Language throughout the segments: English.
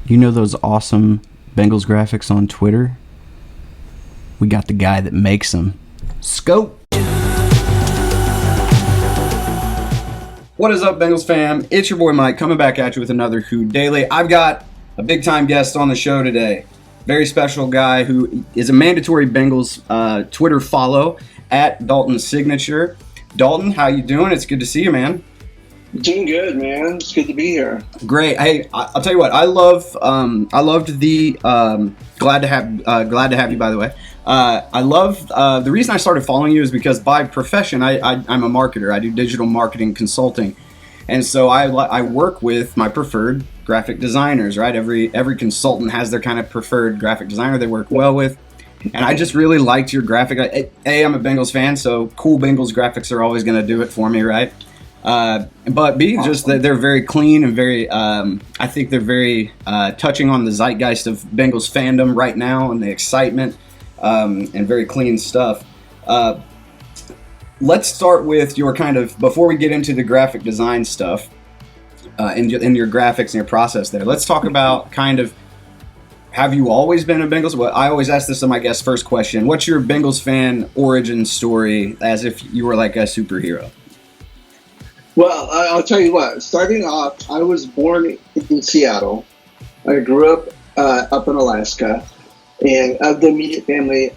You know those awesome Bengals graphics on Twitter? We got the guy that makes them. Scope! What is up, Bengals fam? It's your boy Mike coming back at you with another Who Daily. I've got a big-time guest on the show today. Very special guy who is a mandatory Bengals Twitter follow at Dalton Signature. Dalton, how you doing? It's good to see you, man. Doing good, man. It's good to be here. Great. Hey, I'll tell you what. I loved the glad to have you. By the way, I love the reason I started following you is because by profession I'm a marketer. I do digital marketing consulting, and so I work with my preferred graphic designers. Right, every consultant has their kind of preferred graphic designer they work well with, and I just really liked your graphic. I'm a Bengals fan, so cool Bengals graphics are always going to do it for me, right? But B, just that they're very clean and very, I think they're very touching on the zeitgeist of Bengals fandom right now and the excitement, and very clean stuff. Let's start with your kind of, before we get into the graphic design stuff, in your graphics and your process there, let's talk about kind of, have you always been a Bengals? Well, I always ask this to my guest first question. What's your Bengals fan origin story as if you were like a superhero? Well, I'll tell you what. Starting off, I was born in Seattle. I grew up in Alaska, and of the immediate family,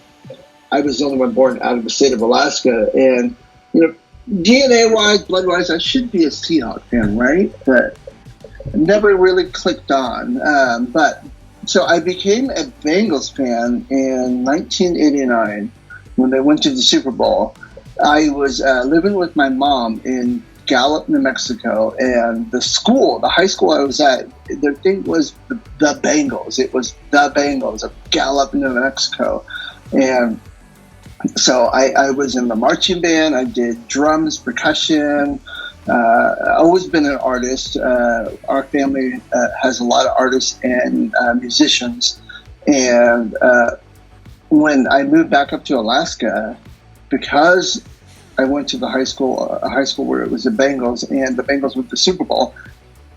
I was the only one born out of the state of Alaska. And DNA-wise, blood-wise, I should be a Seahawks fan, right? But never really clicked on. So I became a Bengals fan in 1989 when they went to the Super Bowl. I was living with my mom in Gallup, New Mexico, and the high school I was at, their thing was the Bengals. It was the Bengals of Gallup, New Mexico. And so I was in the marching band. I did drums, percussion. Always been an artist. Our family has a lot of artists and musicians. And when I moved back up to Alaska, because I went to a high school where it was the Bengals, and the Bengals went to the Super Bowl.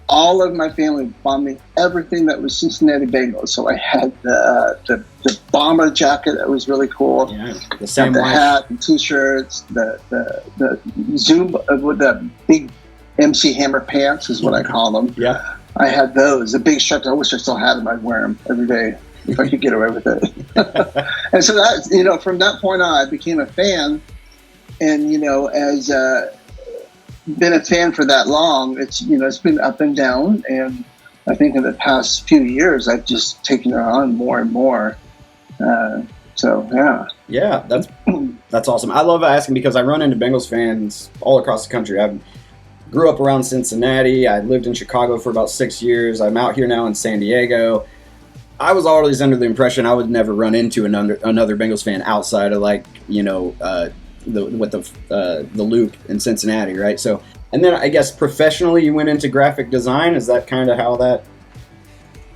All of my family bought me everything that was Cincinnati Bengals. So I had the bomber jacket that was really cool. Yeah, the hat, and T-shirts, the Zoom with the big MC Hammer pants is what I call them. Yeah, I had those. The big shirts. I wish I still had them. I'd wear them every day if I could get away with it. And so that from that point on, I became a fan. And, as been a fan for that long, it's been up and down. And I think in the past few years, I've just taken it on more and more. Yeah. Yeah, that's awesome. I love asking because I run into Bengals fans all across the country. I grew up around Cincinnati. I lived in Chicago for about 6 years. I'm out here now in San Diego. I was always under the impression I would never run into another Bengals fan outside of the loop in Cincinnati, right? So, and then I guess professionally you went into graphic design. Is that kind of how that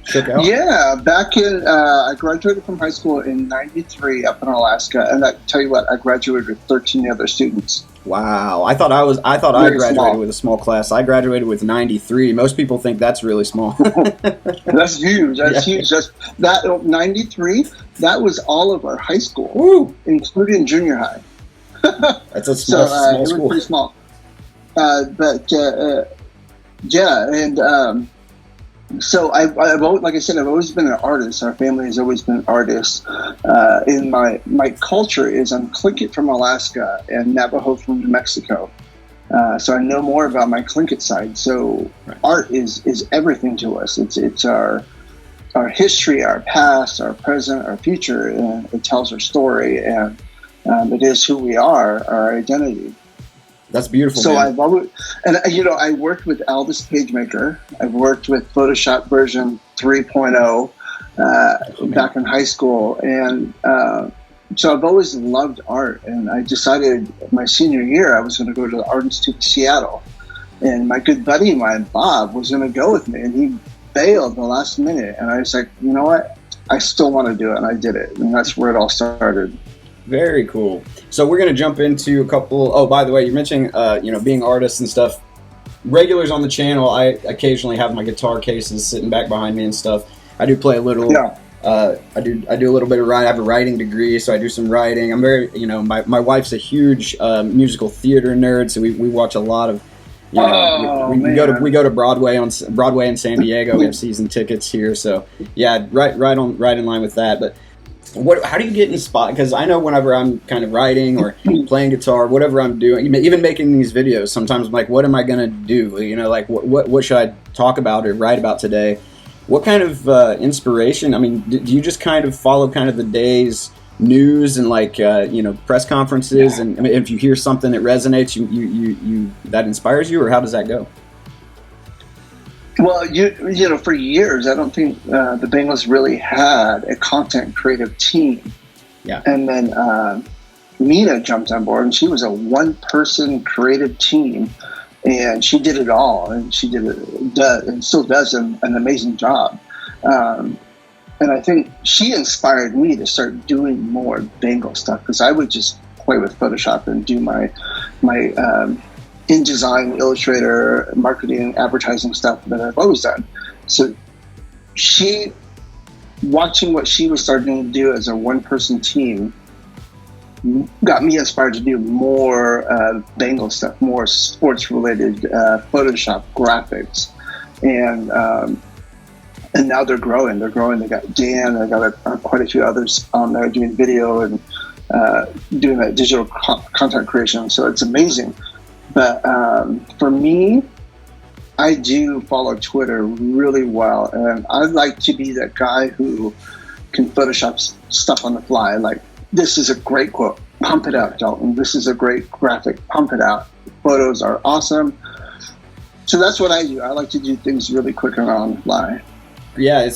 shook out? Yeah, back in I graduated from high school in '93 up in Alaska, and I tell you what, I graduated with 13 other students. Wow, I thought I graduated small. With a small class. I graduated with 93. Most people think that's really small. That's huge. That's huge. That 93. That was all of our high school, Woo! Including junior high. That's a small school. It was pretty small. So I've always, like I said, I've always been an artist. Our family has always been artists. And my culture is I'm Tlingit from Alaska and Navajo from New Mexico. So I know more about my Tlingit side. So right. Art is everything to us. It's our history, our past, our present, our future, and it tells our story, and it is who we are, our identity. That's beautiful. So man. I've always, and I worked with Aldous PageMaker. I've worked with Photoshop version 3.0 back in high school, and so I've always loved art. And I decided my senior year I was going to go to the Art Institute of Seattle, and my good buddy of mine, Bob, was going to go with me, and he bailed the last minute. And I was like, you know what? I still want to do it, and I did it, and that's where it all started. Very cool. So we're going to jump into a couple. Oh, by the way, you mentioned being artists and stuff. Regulars on the channel, I occasionally have my guitar cases sitting back behind me and stuff. I do play a little. Yeah. I do a little bit of writing. I have a writing degree, so I do some writing. I'm very, my wife's a huge musical theater nerd, so we watch a lot of, we go to Broadway in San Diego. We have season tickets here, so yeah, right in line with that. But how do you get inspired? Because I know whenever I'm kind of writing or playing guitar, whatever I'm doing, even making these videos, sometimes I'm like, what am I gonna do? Like what should I talk about or write about today? What kind of inspiration? I mean, do you just kind of follow kind of the day's news and like press conferences, and I mean, if you hear something that resonates, you that inspires you, or how does that go? Well, for years, I don't think the Bengals really had a content creative team. Yeah. And then Mina jumped on board, and she was a one-person creative team. And she did it all, and she and still does an amazing job. And I think she inspired me to start doing more Bengal stuff, because I would just play with Photoshop and do my InDesign, Illustrator, marketing, advertising stuff that I've always done. So watching what she was starting to do as a one-person team got me inspired to do more Bengal stuff, more sports-related Photoshop graphics, and now they're growing. They got Dan. They got quite a few others on there doing video and doing that digital content creation. So it's amazing. But for me, I do follow Twitter really well, and I like to be that guy who can Photoshop stuff on the fly, like, this is a great quote. Pump it out, Dalton. This is a great graphic. Pump it out. Photos are awesome. So that's what I do. I like to do things really quick and on the fly. Yeah,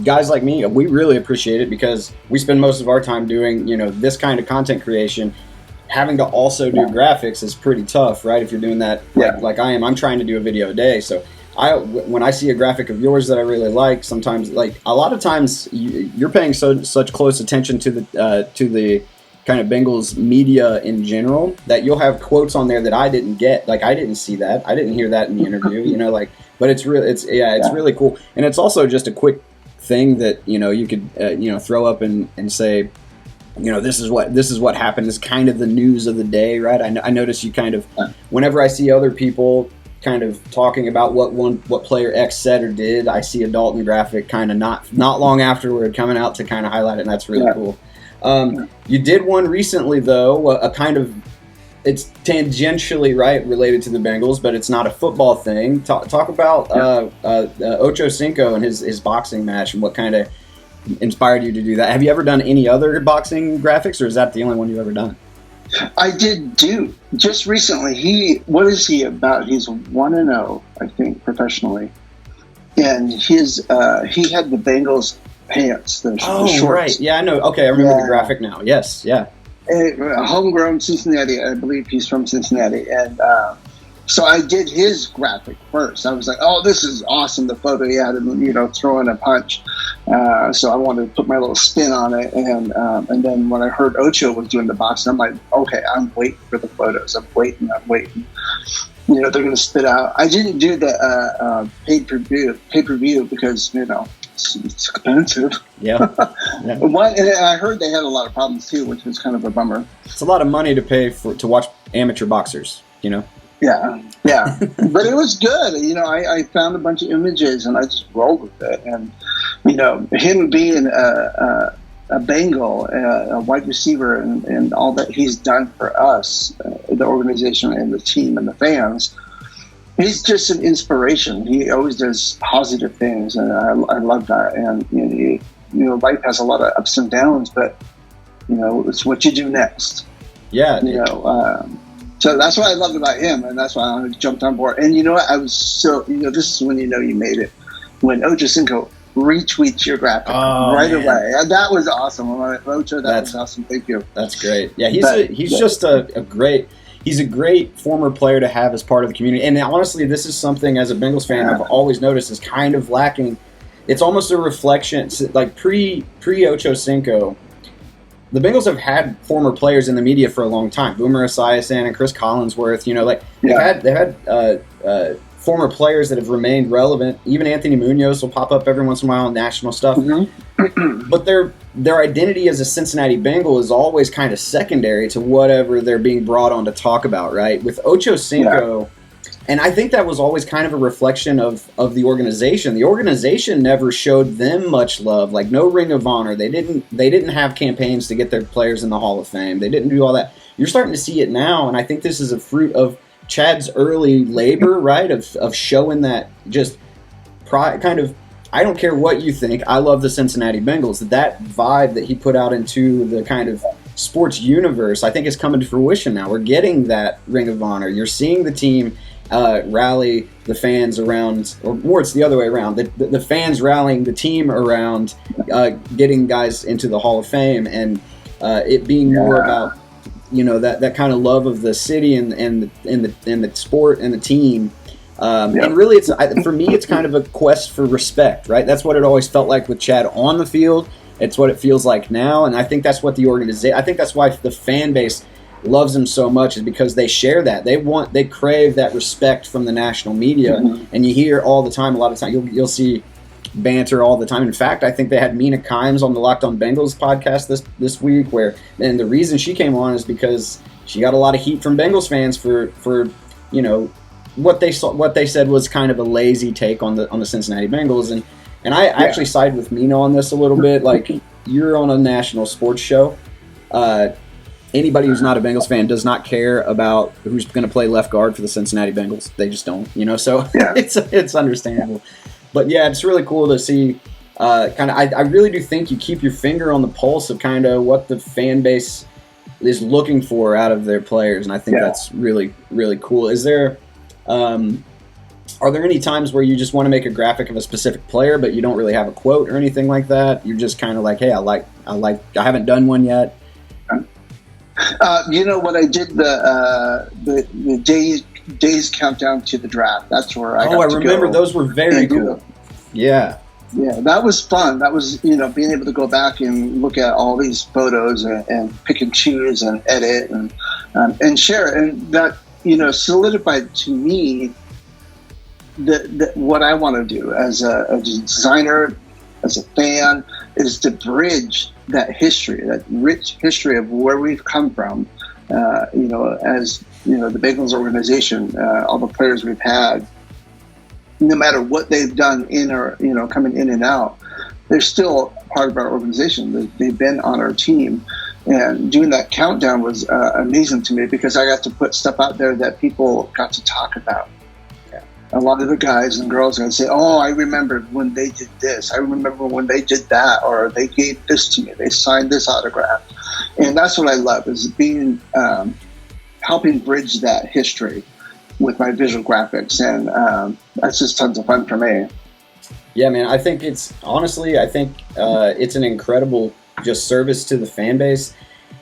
guys like me, we really appreciate it, because we spend most of our time doing, this kind of content creation. Having to also do graphics is pretty tough, right? If you're doing that like I am, I'm trying to do a video a day. So when I see a graphic of yours that I really like, sometimes, like a lot of times, you're paying such close attention to the kind of Bengals media in general that you'll have quotes on there that I didn't get. Like, I didn't see that, I didn't hear that in the interview. But it's really cool, and it's also just a quick thing that you could throw up and say, this is what happened. Is kind of the news of the day, right? I notice you kind of, whenever I see other people kind of talking about what player X said or did, I see a Dalton graphic kind of not long afterward coming out to kind of highlight it, and that's really cool. You did one recently, though, a kind of, it's tangentially related to the Bengals, but it's not a football thing. Talk about Ocho Cinco and his boxing match, and what kind of inspired you to do that. Have you ever done any other boxing graphics, or is that the only one you've ever done? I did do just recently. What is he about? He's 1-0, I think, professionally, and he had the Bengals pants. The shorts. Right. Yeah, I know. Okay, I remember the graphic now. Yes, yeah. Homegrown Cincinnati. I believe he's from Cincinnati, and so I did his graphic first. I was like, "Oh, this is awesome!" The photo he had him, throwing a punch. So I wanted to put my little spin on it, and then when I heard Ocho was doing the boxing, I'm like, "Okay, I'm waiting for the photos. I'm waiting. They're going to spit out." I didn't do the pay-per-view because it's expensive. Yeah. And I heard they had a lot of problems too, which was kind of a bummer. It's a lot of money to pay to watch amateur boxers. Yeah. But it was good. I found a bunch of images and I just rolled with it. And, him being a Bengal, a wide receiver, and all that he's done for us, the organization and the team and the fans, he's just an inspiration. He always does positive things, and I love that. And, life has a lot of ups and downs, but, it's what you do next. Yeah. So that's what I loved about him, and that's why I jumped on board. And you know what? I was so, this is when you made it. When Ocho Cinco retweets your graphic away. That was awesome. I'm like, Ocho, that was awesome. Thank you. That's great. Yeah, he's just a great former player to have as part of the community. And honestly, this is something, as a Bengals fan, I've always noticed is kind of lacking. It's almost a reflection, like pre-Ocho Cinco, the Bengals have had former players in the media for a long time. Boomer Esiason and Chris Collinsworth, they've had former players that have remained relevant. Even Anthony Munoz will pop up every once in a while on national stuff. Mm-hmm. But their identity as a Cincinnati Bengal is always kind of secondary to whatever they're being brought on to talk about, right? With Ocho Cinco, and I think that was always kind of a reflection of the organization. The organization never showed them much love, like no Ring of Honor. They didn't have campaigns to get their players in the Hall of Fame. They didn't do all that. You're starting to see it now, and I think this is a fruit of Chad's early labor, right? Of showing that just kind of, I don't care what you think, I love the Cincinnati Bengals. That vibe that he put out into the kind of sports universe, I think is coming to fruition now. We're getting that Ring of Honor. You're seeing the team rally the fans around, or more it's the other way around, the fans rallying the team around getting guys into the Hall of Fame, and it being more about, that kind of love of the city and the sport and the team. And really, for me, it's kind of a quest for respect, right? That's what it always felt like with Chad on the field. It's what it feels like now, and I think that's what the organization. I think that's why the fan base loves him so much, is because they share that. They crave that respect from the national media, and you hear all the time. A lot of time, you'll see banter all the time. In fact, I think they had Mina Kimes on the Locked On Bengals podcast this week, and the reason she came on is because she got a lot of heat from Bengals fans for what they said was kind of a lazy take on the Cincinnati Bengals, and I actually side with Mina on this a little bit. Like, you're on a national sports show. Anybody who's not a Bengals fan does not care about who's going to play left guard for the Cincinnati Bengals. They just don't, so it's understandable. But yeah, it's really cool to see. I really do think you keep your finger on the pulse of kind of what the fan base is looking for out of their players, and I think that's really, really cool. Is there? Are there any times where you just want to make a graphic of a specific player, but you don't really have a quote or anything like that? You're just kind of like, hey, I haven't done one yet. When I did the days countdown to the draft, that's where I remember those were very cool. Yeah, that was fun. That was being able to go back and look at all these photos and pick and choose and edit and share, and that solidified to me what I want to do as a designer, as a fan, is to bridge that history, that rich history of where we've come from. As the Bengals organization, all the players we've had, no matter what they've done in or coming in and out, they're still part of our organization. They've been on our team. And doing that countdown was amazing to me, because I got to put stuff out there that people got to talk about. A lot of the guys and girls are going to say, oh, I remember when they did this. I remember when they did that, or they gave this to me. They signed this autograph. And that's what I love, is being helping bridge that history with my visual graphics. And that's just tons of fun for me. Yeah, man, I think it's an incredible just service to the fan base.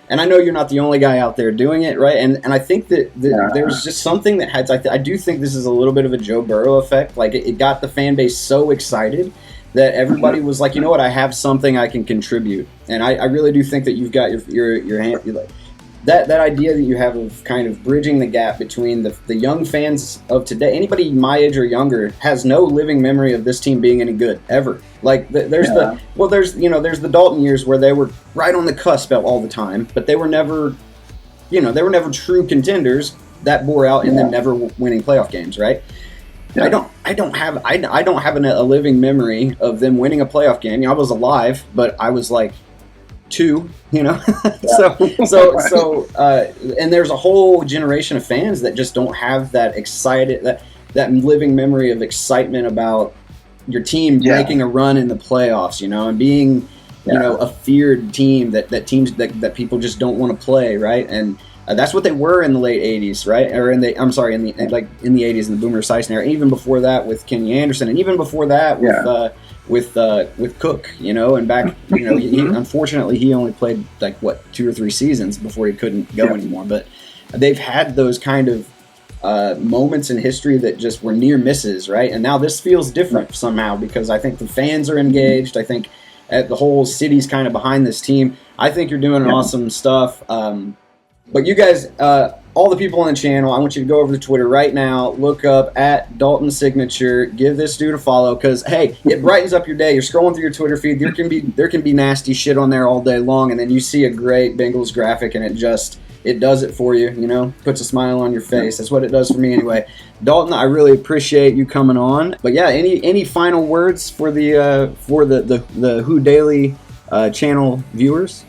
And I know you're not the only guy out there doing it, right? And I think that there's just something that has, I do think this is a little bit of a Joe Burrow effect. Like, it got the fan base so excited that everybody was like, you know what, I have something I can contribute. And I really do think that you've got your hand, that idea that you have of kind of bridging the gap between the young fans of today. Anybody my age or younger has no living memory of this team being any good ever. Like, there's the Dalton years where they were right on the cusp all the time, but they were never true contenders. That bore out in them never winning playoff games, right? Yeah. I don't have a living memory of them winning a playoff game. I was alive, but I was like 2, so and there's a whole generation of fans that just don't have that that living memory of excitement about your team making a run in the playoffs, and being a feared team that people just don't want to play, right? And that's what they were in the late 80s, right? Or in the 80s in the Boomer Esiason era, even before that with Kenny Anderson, and even before that with Cook, and back, unfortunately he only played 2 or 3 seasons before he couldn't go anymore. But they've had those kind of moments in history that just were near misses, right? And now this feels different somehow, because I think the fans are engaged. I think the whole city's kind of behind this team. I think you're doing awesome stuff. But you guys, all the people on the channel, I want you to go over to Twitter right now, look up at Dalton Signature, give this dude a follow, because hey, it brightens up your day. You're scrolling through your Twitter feed, there can be nasty shit on there all day long, and then you see a great Bengals graphic, and it does it for you, you know, puts a smile on your face. That's what it does for me anyway. Dalton, I really appreciate you coming on. But yeah, any final words for the Who Daily channel viewers?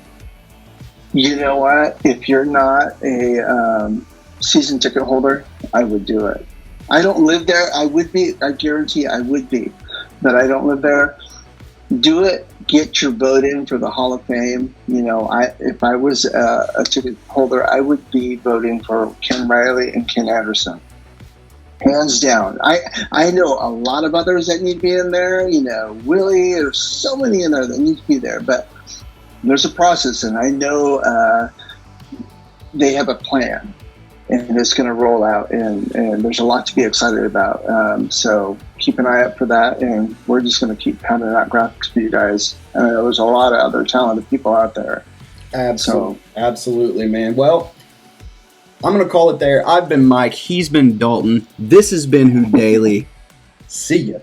You know what? If you're not a season ticket holder, I would do it. I don't live there. I would be. I guarantee I would be. But I don't live there. Do it. Get your vote in for the Hall of Fame. You know, if I was a ticket holder, I would be voting for Ken Riley and Ken Anderson. Hands down. I know a lot of others that need to be in there. You know, Willie, there's so many in there that need to be there. But there's a process, and I know they have a plan, and it's going to roll out, and there's a lot to be excited about. So keep an eye out for that, and we're just going to keep pounding out graphics for you guys. There's a lot of other talented people out there. Absolutely, man. Well, I'm going to call it there. I've been Mike. He's been Dalton. This has been Who Daily. See ya.